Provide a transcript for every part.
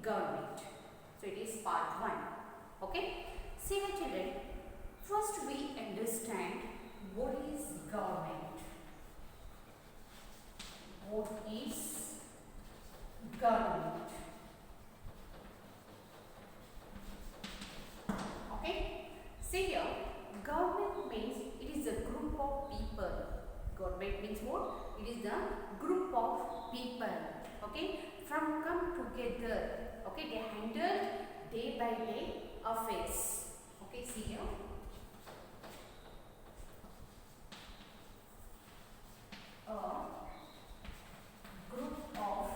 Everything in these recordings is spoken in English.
government. So it is part 1. Okay. See my children, first we understand what is government. What is government? Okay. See here, government means it is a group of people. Government means what? It is the group of people. Okay. From come together. Okay. They handle day by day affairs. Okay. See here. A group of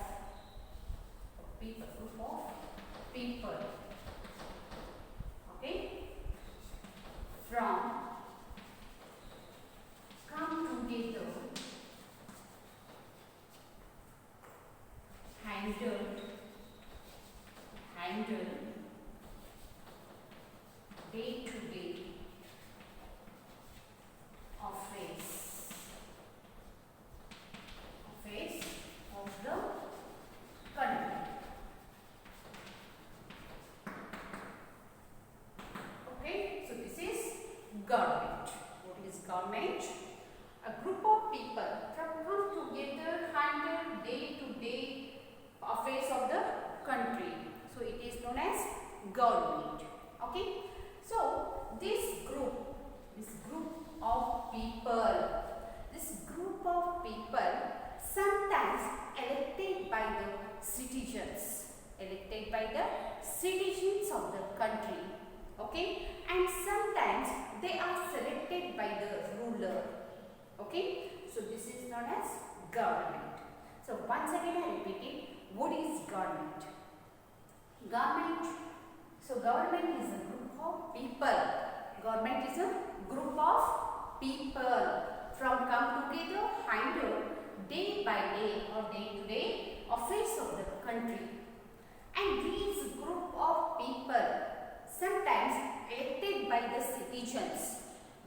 people. Group of people. Okay. From come together, handle day to day affairs of the country. Okay, so this is government. What is government? A group of people from come together handle day to day affairs of the country. So it is known as government. Okay. So this group of people sometimes elected by the citizens of the country. Okay, and sometimes they are selected by the ruler. Okay, so this is known as government. So once again I repeat it. What is government? Government is a group of people. Government is a group of people from come together, handle day by day or day to day affairs of the country. And these group of people sometimes elected by the citizens.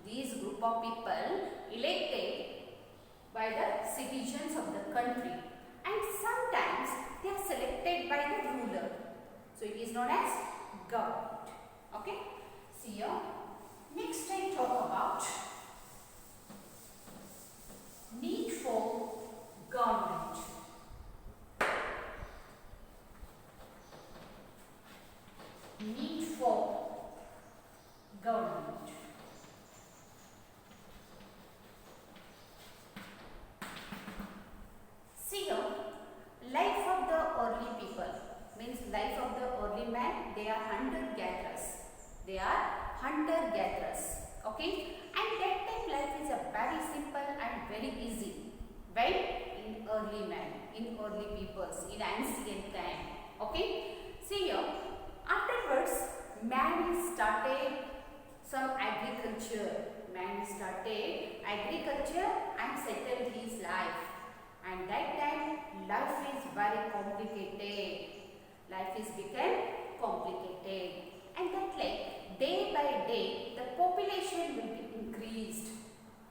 These group of people elected by the citizens of the country, and sometimes they are selected by the ruler. So it is known as government. Okay. See here. Next I talk about need for government. Need for government. See here, life of the early people means life of the early man. They are hunter-gatherers. Okay, and that time life is a very simple and very easy. When in early man, in early peoples, in ancient time. Okay, see here. Afterwards, man started some agriculture. Man started agriculture and settled his life. And that time, life is very complicated. Life is become complicated. And that like day by day, the population will be increased.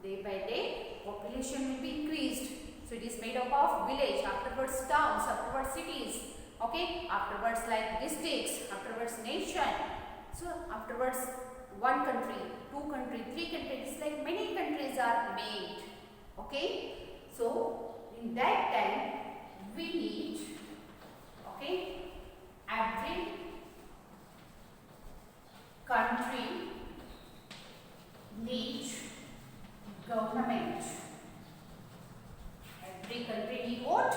Day by day, population will be increased. So it is made up of village, afterwards towns, afterwards cities. Okay, afterwards like districts, afterwards nation. So afterwards one country, two country, three countries, like many countries are made. Okay, so in that time we need, okay, every country needs government. Every country needs what?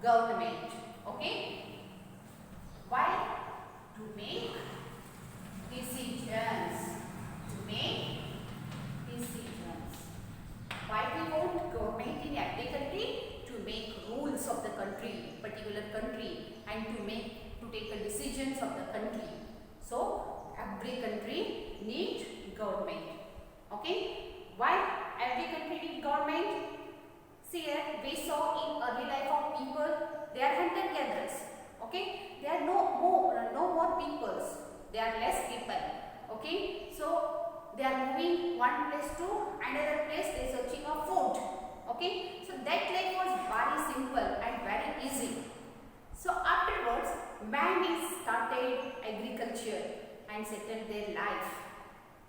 Government. Okay. Why? To make decisions. Why we want government in every country? To make rules of the country, particular country, and to take the decisions of the country. So every country needs government. Okay. Why every country needs government? See here, we saw in early life of people, they are hunter-gatherers. Okay, there are no more peoples. There are less people. Okay, so they are moving one place to another place. They are searching of food. Okay, so that life was very simple and very easy. So afterwards, man is and settle their life.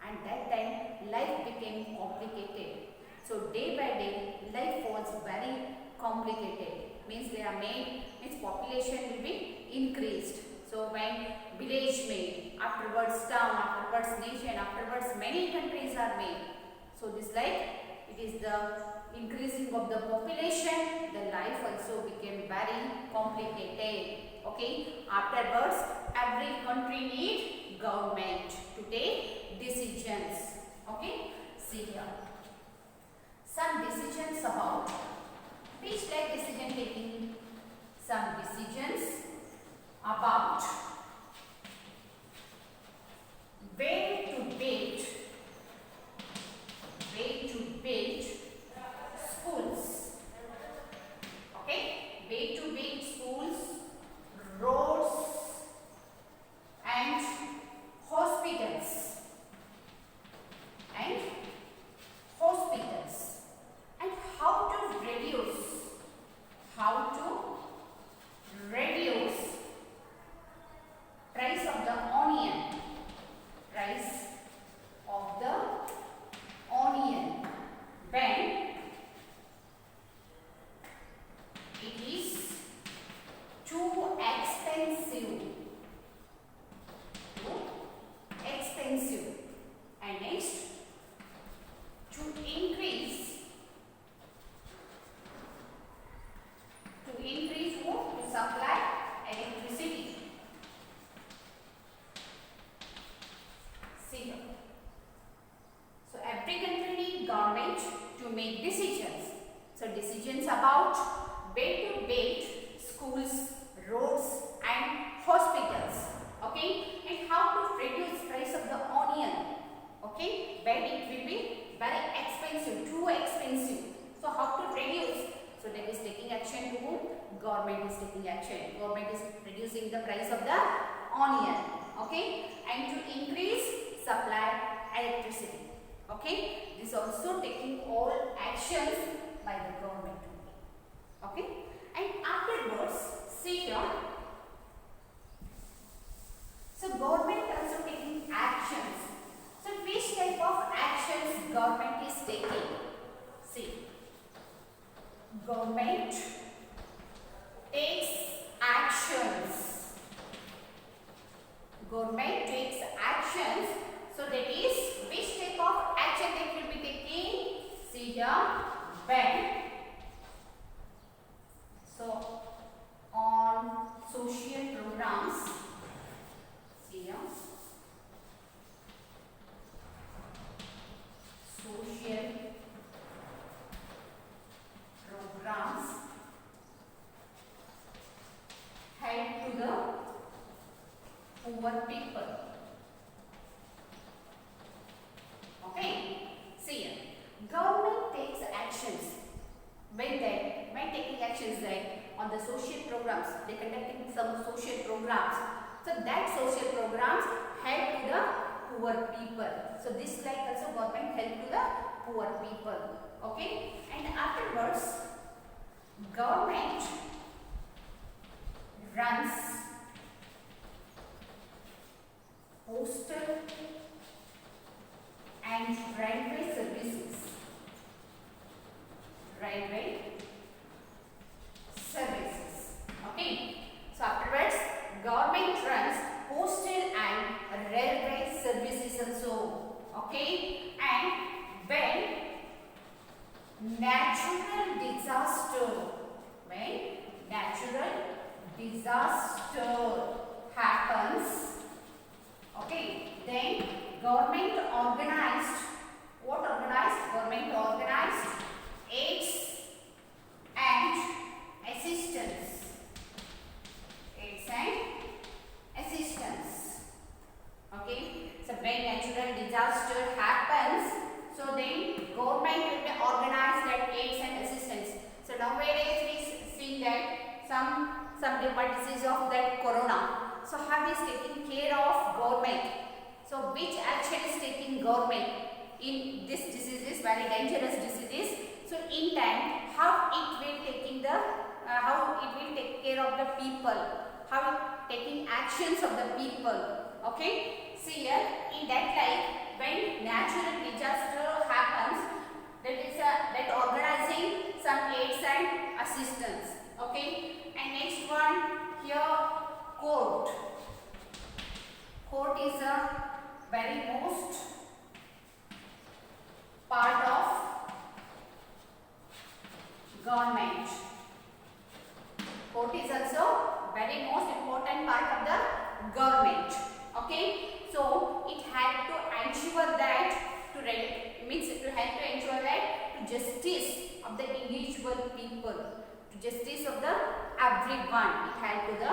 And that time life became complicated. So day by day life was very complicated. Means they are made, means population will be increased. So when village made, afterwards town, afterwards nation, afterwards many countries are made. So this like it is the increasing of the population, the life also became very complicated. Okay, afterwards every country need government to take decisions. Okay, see here some decisions about which like decision taking, some decisions about where to build schools. Okay, where to build schools, roads and hospitals and how to reduce price of the onion, when it is too expensive, and next to increase what? To supply electricity. See here. So every country need government to make decisions. So decisions about where to build schools, roads and hospitals. Okay, and how to reduce price of the onion. Okay, when it will be very expensive, too expensive. So how to reduce? So that is taking action to whom? Government is taking action. Government is reducing the price of the onion. Okay, and to increase supply electricity. Okay, this also taking all actions by the government. Okay, and afterwards, see here. So government also taking actions. So which type of actions government is taking? See, government takes actions. Government takes actions. So that is which type of action they will be taking? See here, when so on social programs. See here, social programs help to the poor people. Okay, see here, government takes actions. When taking actions like on the social programs, they conducting some social programs. So that social programs help to the poor people. So this like also government help to the poor people. Okay, and afterwards government runs postal and railway services. Okay, so afterwards government runs postal and railway services also. Okay, and when natural disaster happens, okay, then government organized aids and assistance. Okay, so when natural disaster happens, so then government will be organized that aids and assistance. So nowadays we see that some disease of that corona. So how is taking care of government? So which action is taking government in this disease, very dangerous diseases? So in time, how it will taking the how it will take care of the people, how taking actions of the people. Okay, see here in that like when natural disaster happens, that organizing some aids and assistance. Okay, and next one here, court. Court is a very most part of government. Court is also very most important part of the government. Okay, so it had to ensure that to help to ensure that to justice of the individual people, to justice of the everyone. It had to the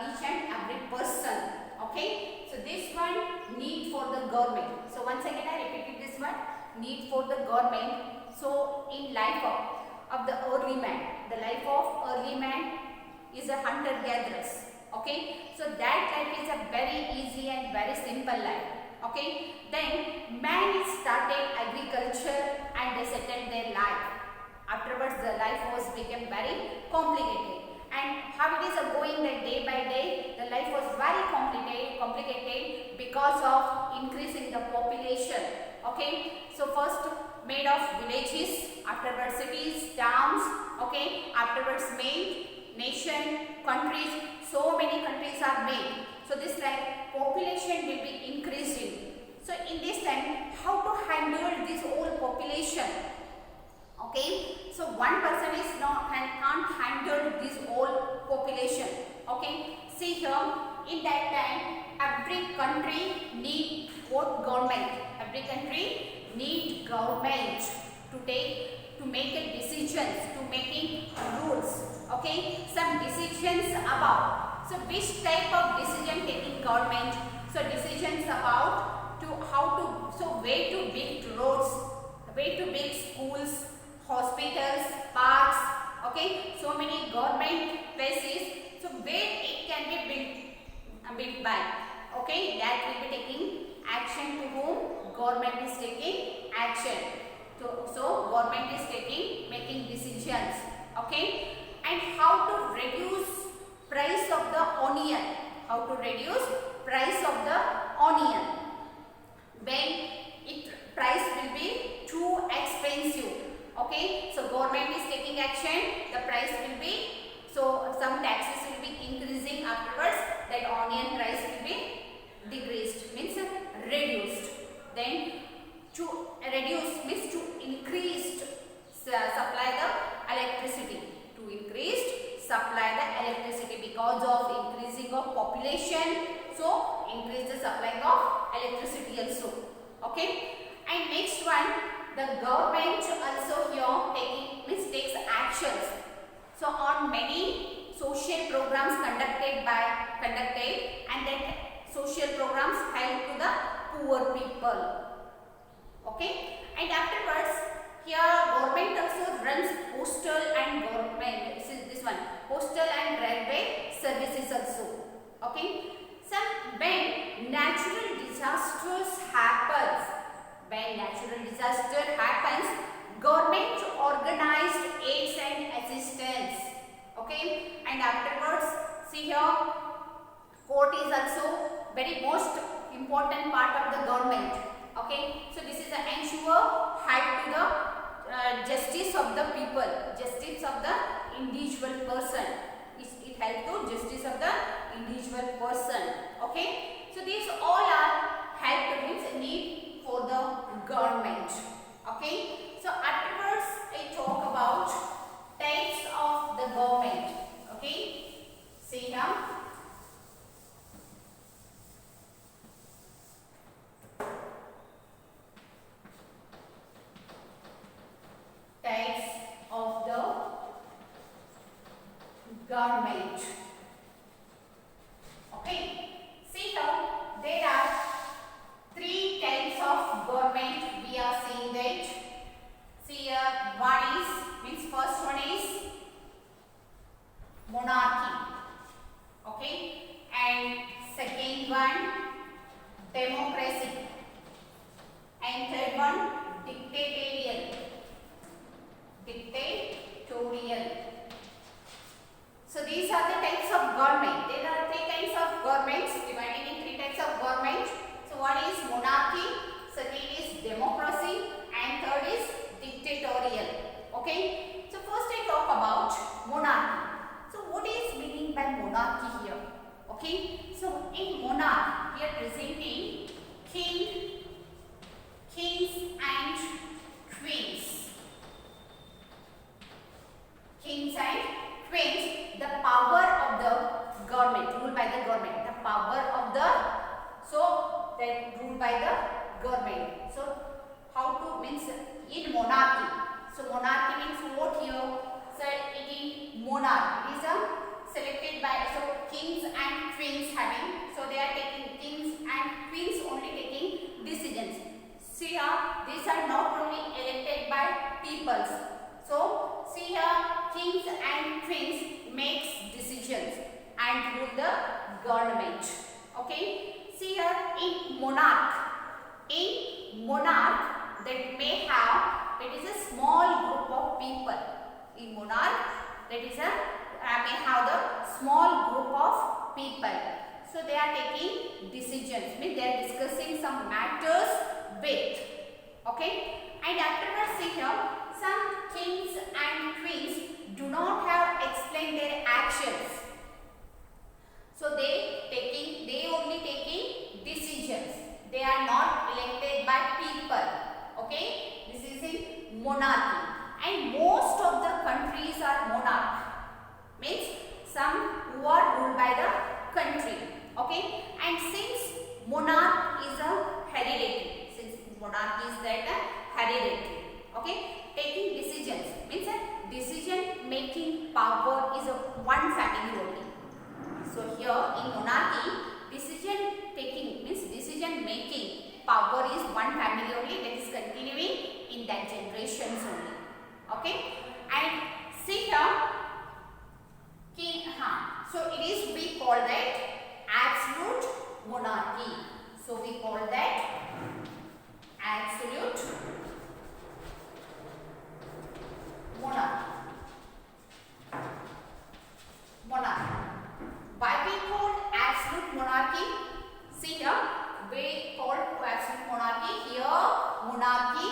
each and every person. Okay, so this one need for the government. So once again I repeated this one, need for the government. So in life of the early man, the life of early man is a hunter gatherers. Okay, so that life is a very easy and very simple life. Okay, then man started agriculture and they settled their life. Afterwards the life was became very complicated. And how it is going that day by day, the life was very complicated because of increasing the population. Okay, so first made of villages, afterwards cities, towns. Okay, afterwards made nation, countries. So many countries are made. So this like population will be increasing. So in this time, how to handle this whole population? Okay, so one person is can't handle this whole population. Okay, see here in that time every country need what government. Every country need government to make a decisions, to making rules. Okay, some decisions about. So which type of decision taking government? So decisions about to how to where to build roads, where to build schools, hospitals, parks. Okay, so many government places. So where it can be built by. Okay, that will be taking action to whom government is taking action. So government is making decisions. Okay, and how to reduce price of the onion. How to reduce price of the onion when it price will be too expensive. Okay, so government is taking action, the price will be, so some taxes will be increasing, afterwards that onion price will be decreased, means reduced. Then to reduce means to increase supply the electricity, to increase supply the electricity because of increasing of population, so increase the supply of electricity also. Okay, and next one, the government also here takes actions. So on many social programs conducted and that social programs help to the poor people. Okay, and afterwards here government also runs postal and government, this one, postal and railway services also. Okay, some when natural disasters happens, government organized aids and assistance. Okay, and afterwards see here court is also very most important part of the government. Okay, so this is an ensure help to the justice of the people, justice of the individual person. It help to justice of the individual person. Okay, so these all are help means need for the government. Okay, so afterwards I talk about types of the government. Okay, see here. Types of the government. Okay, see here there are three types of government we are seeing that. See here, one is means first one is monarchy. Okay, and second one democracy, and third one dictatorial. So these are the types of government. There are three kinds of governments, divided in three types of government. monarchy here. Okay, so in monarch we are presenting kings and queens. Kings and queens, the power of the government, ruled by the government. The power of the, so that ruled by the government. So how to means in monarchy. So monarchy means what here? So in monarch, it is a selected by, so kings and queens having. So they are taking kings and queens only taking decisions. See here, these are not only elected by peoples. So see here, kings and queens makes decisions and rule the government. Okay. See here, in monarch that may have, it is a small group of people. In monarch, that is a may have the small group of people. So they are taking decisions, means they are discussing some matters with. Okay. And afterwards, see here, some kings and queens do not have explained their actions. So they only taking decisions. They are not elected by people. Okay, this is in monarchy, and most of the countries are monarch. Means some who are ruled by the country. Okay, and since monarch is a hereditary, okay, taking decisions means that decision making power is a one family only. So here in monarchy, decision taking means decision making power is one family only, that is continuing in that generations only. Okay, and see here, so it is, we call that absolute monarchy. So we call that absolute monarchy. Why we call absolute monarchy? See here, we call absolute monarchy. Here monarchy,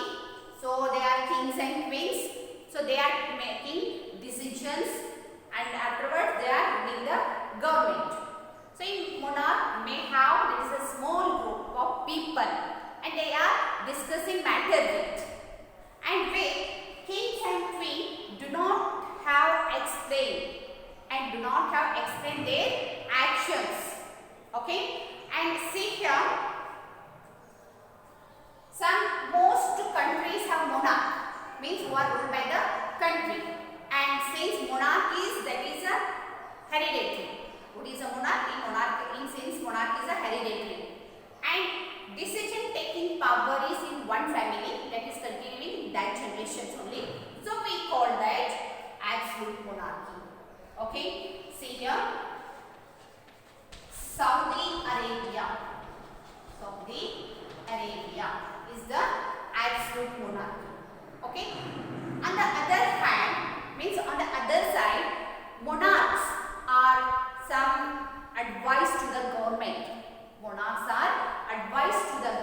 so they are kings and queens. So they are making decisions, and afterwards they are ruling the government. So in monarch may have, there is a small group of people, and they are discussing matters with. And with kings and queens do not have explained their actions. Okay, and see here, most countries have monarch, means who are ruled by the country, and since monarch is, that is a hereditary. What is a monarch? Since monarch is a hereditary, and decision taking power is in one family, that is continuing in that generations only. So we call that absolute monarchy. Okay, see here, Saudi Arabia is the absolute monarchy. Okay, on the other hand, means on the other side, monarchs are some advice to the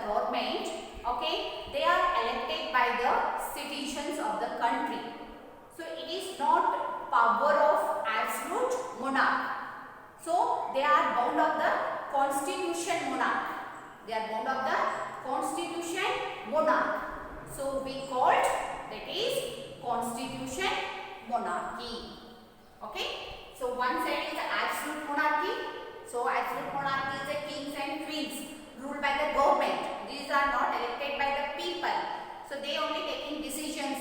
government. Okay, they are elected by the citizens of the country. So it is not power of absolute monarch. So they are bound of the constitution monarch. So we called, that is constitution monarchy. Okay. So one side is the absolute monarchy. So absolute monarchy is the kings and queens ruled by the government. These are not elected by the people. So they only taking decisions.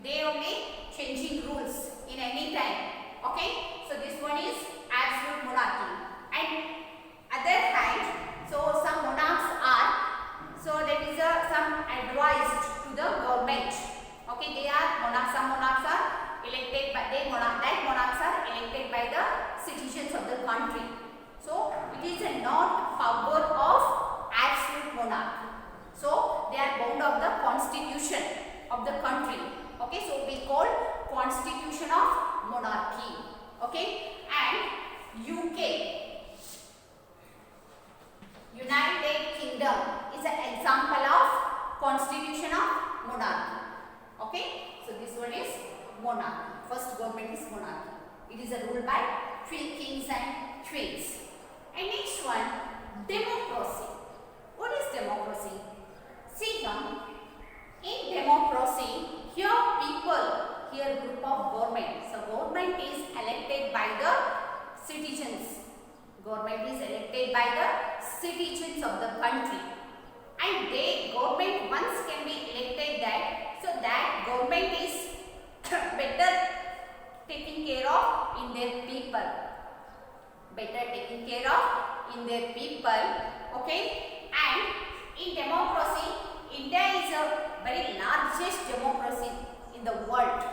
They only changing rules in any time. Okay. So this one is absolute monarchy. And other hand, so some monarchs are, so there is some advised to the government. Okay. They are some monarchs are elected by monarchs are elected by the citizens of the country. So it is not power of absolute monarch. So they are bound of the constitution of the country. Okay, so we call constitution of monarchy. Okay, and UK, United Kingdom is an example of constitution of monarchy. Okay, so this one is monarchy. First government is monarchy. It is ruled by three kings and queens. And next one, democracy. What is democracy? See here, in democracy, here group of government. So government is elected by the citizens. Government is elected by the citizens of the country. And government once can be elected that, so that government is better taking care of in their people. Better taking care of in their people. Okay. And in democracy, India is a very largest democracy in the world.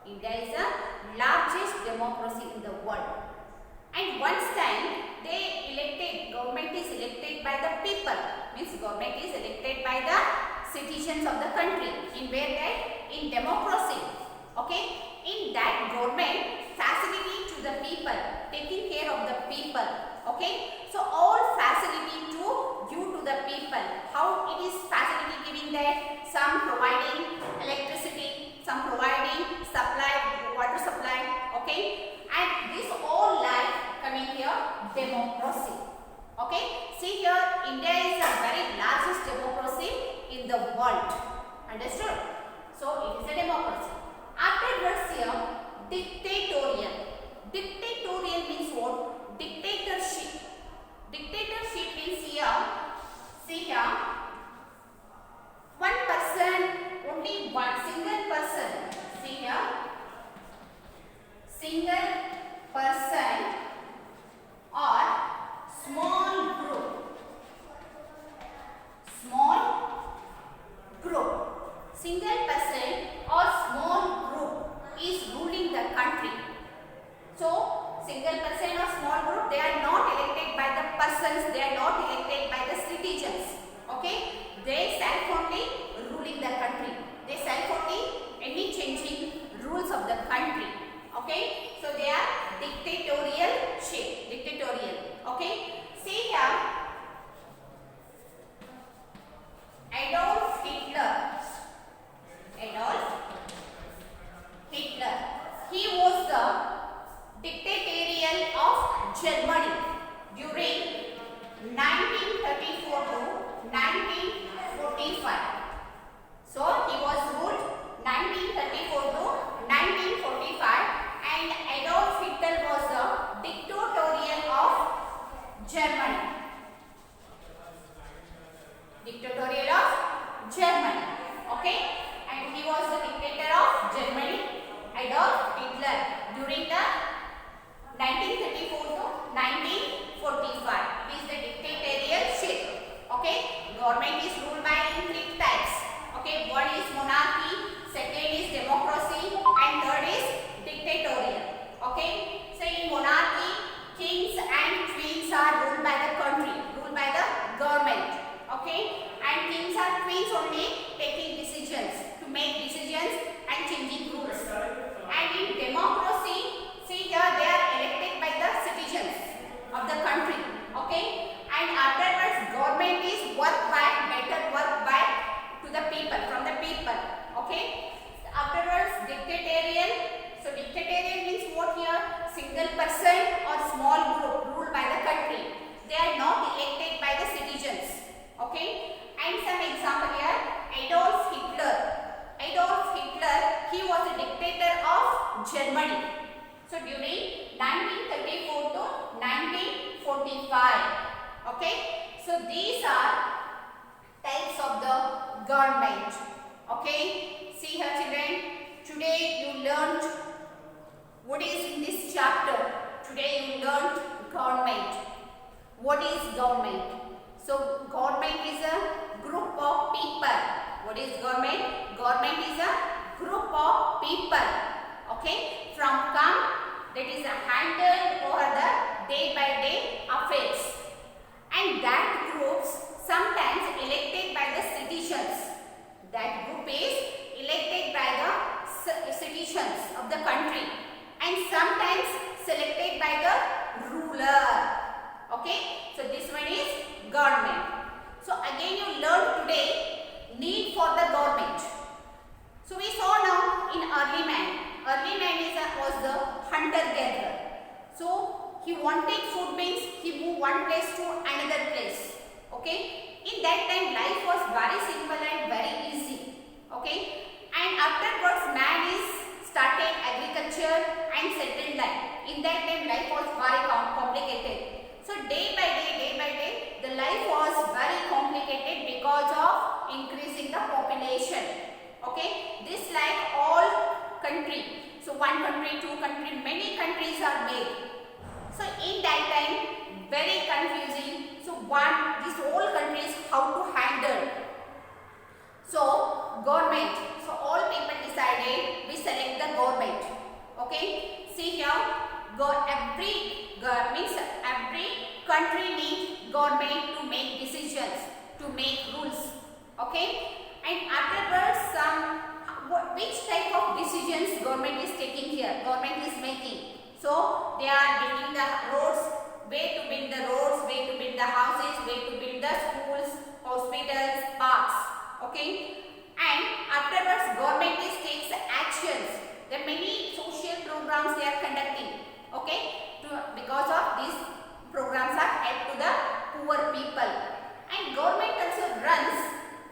India is the largest democracy in the world. And once time government is elected by the people. Means government is elected by the citizens of the country. In where that? In democracy. Okay. In that government facility to the people, taking care of the people. Okay. So all facility to give to the people. How it is facility giving that? Some providing electricity, some providing supply, water supply. Okay. And this all like coming here democracy. Okay. See here, India is a very largest democracy in the world. Understood? So it is a democracy. Afterwards here, dictatorial. Dictatorial means what? Dictatorship. Dictatorship means here, see here, one person, only one single person. See here, single person or small group. Small group. Single person or small group is ruling the country. So, single person or small group, they are not elected by the persons, they are not elected by the citizens. Okay? They self only ruling the country. They self only any changing rules of the country. Okay? So, they are dictatorial shape. Dictatorial. Okay? See here, Adolf Hitler. Adolf Hitler. He was the dictatorial of Germany during 1934 to 1945. So he was ruled 1934 to 1945, and Adolf Hitler was the dictatorial of Germany. Dictatorial of Germany. Okay, and he was the dictator of Germany, Adolf Hitler, during the 1934 to 1945. It is the dictatorial shape. Okay, government is ruled by three types. Okay, one is monarchy, second is democracy, and third is dictatorial. Okay, so in monarchy, kings and queens are ruled by the country, ruled by the government. Okay, and kings and queens only taking decisions, to make decisions and changing rules. And in democracy, see here they are elected by the citizens of the country. Okay, and afterwards government is work by, better work by to the people, from the people. Okay, afterwards dictatorial. So dictatorial means what here? Single person or small group ruled by the country. They are not elected by the citizens. Okay, and some example here, Adolf Hitler. Adolf Hitler, he was a dictator of Germany. So during 1934 to 1945. Okay, so these are types of the government. Okay, see here children, today you learned what is in this chapter. Today you learned government. What is government? So government is a group of people. What is government? Government is a group of people. Okay, from come, that is handled over the day by day affairs. And that groups sometimes elected by the citizens. That group is elected by the citizens of the country, and sometimes selected by the ruler. Okay, so this one is government. So again you learned today need for the government. So we saw now in early man. Early man was the hunter gatherer. So he wanted food means he moved one place to another place. Okay. In that time life was very simple and very easy. Okay. And afterwards man is started agriculture and settled life. In that time life was very complicated. So day by day, the life was very complicated because of increasing the population. Okay. This like all country. So one country, two country, many countries are made. So in that time, very confusing. So these whole countries how to handle. So government. So all people decided we select the government. Okay. See here, every country needs government to make decisions, to make rules. Okay. And afterwards, which type of decisions government is taking here? Government is making. So they are building the roads, way to build the roads, way to build the houses, way to build the schools, hospitals, parks. Okay. And afterwards government is takes actions. There are many social programs they are conducting. Okay. Because of these programs are help to the poor people. And government also runs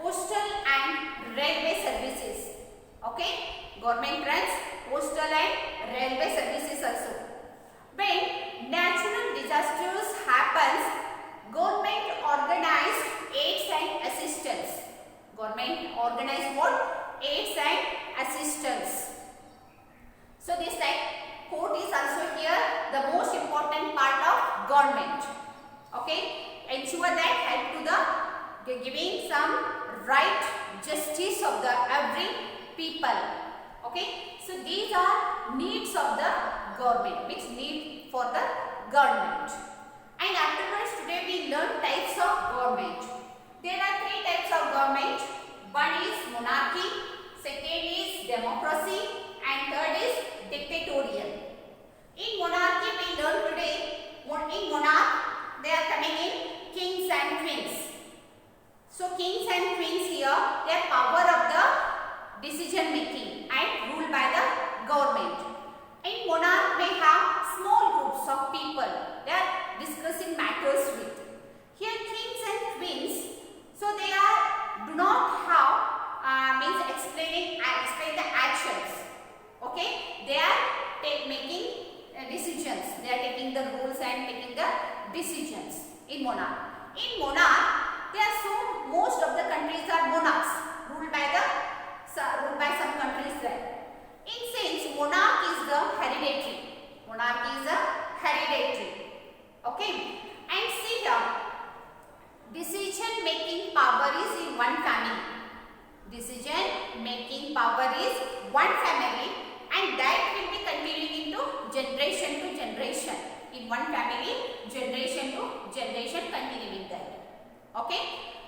postal and railway services. Okay. Government runs postal and railway services also. When natural disasters happens, government organize aids and assistance. Government organize what? Aids and assistance. So this like quote is also here the most important part of government. Okay. Ensure that help to the giving some right justice of the every people. Okay. So these are needs of the government, which need for the government. And afterwards today we learn types of government. There are three types of government. One is monarchy, second is democracy, and third is dictatorial. In monarchy we learn today, in monarch they are coming in kings and queens. So kings and queens here, they are power of the decision making and ruled by the government. In monarch may have small groups of people they are discussing matters with. Here kings and queens, so they are do not have means explain the actions. Okay, they are making decisions. They are taking the rules and taking the decisions in monarch. In monarch, there are most of the countries are monarchs ruled by some countries there. In sense, monarch is the hereditary. Monarchy is a hereditary. Okay. And see here, decision making power is in one family. Decision making power is one family, and that will be continuing into generation to generation. In one family, generation to generation continuing that. Okay.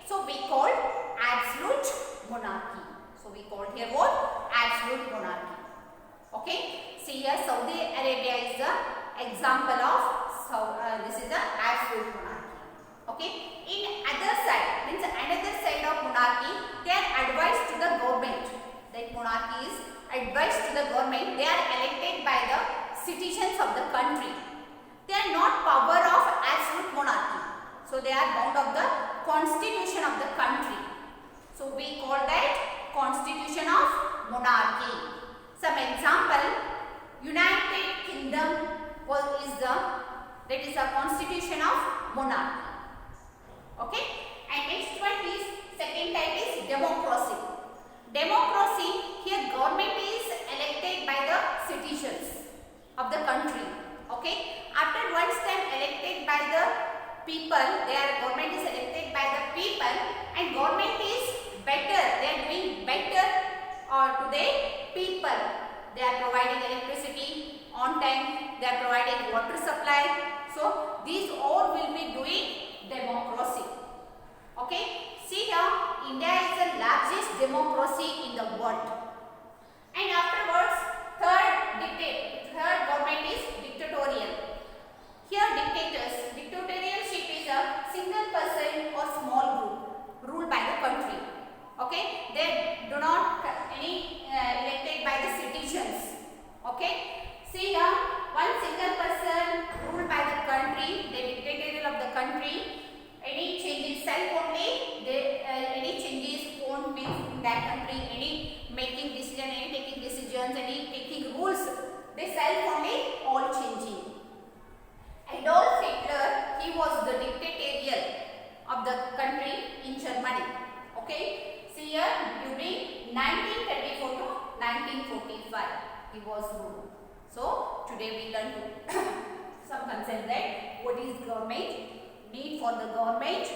So we call absolute monarchy. So we call here what? Absolute monarchy. Okay. See here, Saudi Arabia is the example of this is the absolute monarchy. Okay. In other side, means another side of monarchy, they are advised to the government. That monarchy is advised to the government. They are elected by the citizens of the country. They are not power of absolute monarchy. So they are bound of the constitution of the country. So we call that constitution of monarchy. Some example, United Kingdom is a constitution of monarchy. Okay. And next one is second type is democracy. Democracy, here government is elected by the citizens of the country. Okay. After once time elected by the people, government is elected by the people, and government is better. They are doing better to the people. They are providing electricity on time. They are providing water supply. So these all will be doing democracy. Okay. See here, India is the largest democracy in the world. And afterwards, third government is dictatorial. Here dictatorship is a single person or small group ruled by the country. Okay, they do not any elected by the citizens. Okay, see here, one single person ruled by the today we learn to some concept that what is government, need for the government